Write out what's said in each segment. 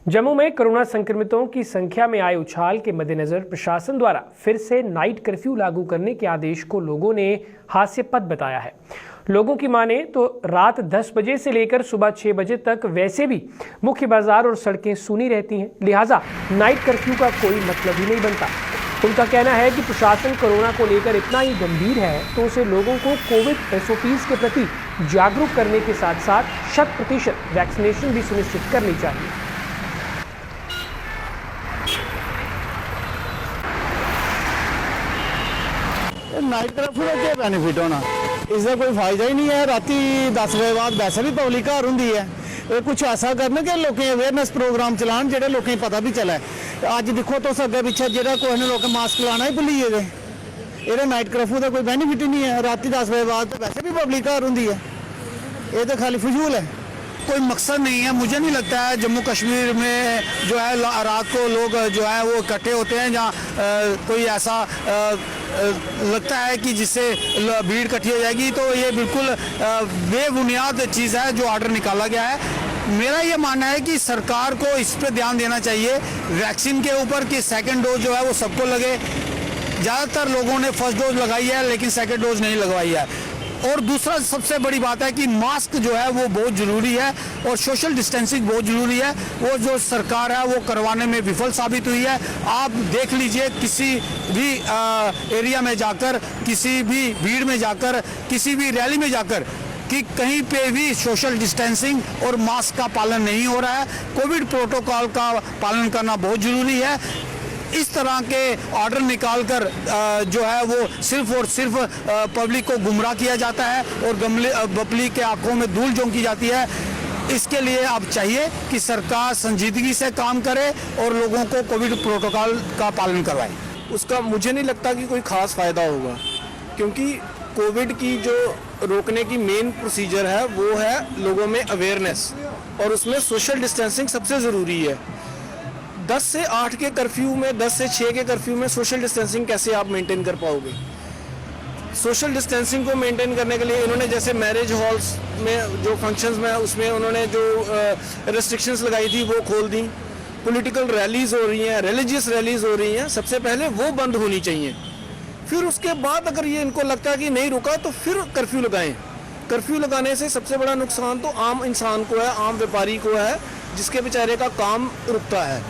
जम्मू में कोरोना संक्रमितों की संख्या में आए उछाल के मद्देनजर प्रशासन द्वारा फिर से नाइट कर्फ्यू लागू करने के आदेश को लोगों ने हास्यास्पद बताया है। लोगों की माने तो रात 10 बजे से लेकर सुबह 6 बजे तक वैसे भी मुख्य बाजार और सड़कें सूनी रहती हैं, लिहाजा नाइट कर्फ्यू का कोई मतलब ही नहीं बनता। उनका कहना है कि प्रशासन कोरोना को लेकर इतना ही गंभीर है तो उसे लोगों को कोविड SOPs के प्रति जागरूक करने के साथ साथ 100% वैक्सीनेशन भी सुनिश्चित करनी चाहिए। नाइट कर्फ्यू का क्या बेनिफिट होना, इसका कोई फायदा ही नहीं है। राती 10 बजे बाद वैसे भी पब्लिक घर होंगी है। कुछ ऐसा करन कि लोगों अवेयरनेस प्रोग्राम चलान जेह्ड़े लोगों पता भी चले। अज देखो तुस अगे पिछे जेह्ड़ा कोई ने लोग मास्क लाना ही भुल्ली गेदे। ये नाइट कर्फ्यू का कोई बेनिफिट ही नहीं है। राती 10 बजे बाद तो वैसे भी पब्लिक घर होंगी है। ये तो खाली फजूल है, कोई मकसद नहीं है। मुझे नहीं लगता है जम्मू कश्मीर में जो है रात को लोग जो है वो इकट्ठे होते हैं जहाँ कोई ऐसा लगता है कि जिससे भीड़ इकट्ठी हो जाएगी। तो ये बिल्कुल बेबुनियाद चीज़ है जो ऑर्डर निकाला गया है। मेरा ये मानना है कि सरकार को इस पर ध्यान देना चाहिए वैक्सीन के ऊपर कि सेकंड डोज जो है वो सबको लगे। ज़्यादातर लोगों ने फर्स्ट डोज लगाई है लेकिन सेकंड डोज नहीं लगवाई है। और दूसरा सबसे बड़ी बात है कि मास्क जो है वो बहुत ज़रूरी है और सोशल डिस्टेंसिंग बहुत ज़रूरी है। वो जो सरकार है वो करवाने में विफल साबित हुई है। आप देख लीजिए किसी भी एरिया में जाकर, किसी भी भीड़ में जाकर, किसी भी रैली में जाकर कि कहीं पे भी सोशल डिस्टेंसिंग और मास्क का पालन नहीं हो रहा है। कोविड प्रोटोकॉल का पालन करना बहुत ज़रूरी है। इस तरह के ऑर्डर निकालकर जो है वो सिर्फ और सिर्फ पब्लिक को गुमराह किया जाता है और पब्लिक के आंखों में धूल झोंकी जाती है। इसके लिए अब चाहिए कि सरकार संजीदगी से काम करे और लोगों को कोविड प्रोटोकॉल का पालन करवाए। उसका मुझे नहीं लगता कि कोई ख़ास फ़ायदा होगा, क्योंकि कोविड की जो रोकने की मेन प्रोसीजर है वो है लोगों में अवेयरनेस, और उसमें सोशल डिस्टेंसिंग सबसे ज़रूरी है। 10 से 8 के कर्फ्यू में, 10 से 6 के कर्फ्यू में सोशल डिस्टेंसिंग कैसे आप मेंटेन कर पाओगे? सोशल डिस्टेंसिंग को मेंटेन करने के लिए इन्होंने जैसे मैरिज हॉल्स में जो फंक्शंस में उसमें उन्होंने जो रेस्ट्रिक्शंस लगाई थी वो खोल दी। पॉलिटिकल रैलीज़ हो रही हैं, रिलीजियस रैलीज़ हो रही हैं, सबसे पहले वो बंद होनी चाहिए। फिर उसके बाद अगर ये इनको लगता है कि नहीं रुका तो फिर कर्फ्यू लगाएं। कर्फ्यू लगाने से सबसे बड़ा नुकसान तो आम इंसान को है, आम व्यापारी को है, जिसके बेचारे का काम रुकता है।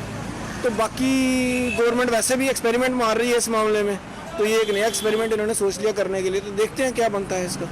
तो बाकी गवर्नमेंट वैसे भी एक्सपेरिमेंट मार रही है इस मामले में, तो ये एक नया एक्सपेरिमेंट इन्होंने सोच लिया करने के लिए। तो देखते हैं क्या बनता है इसका।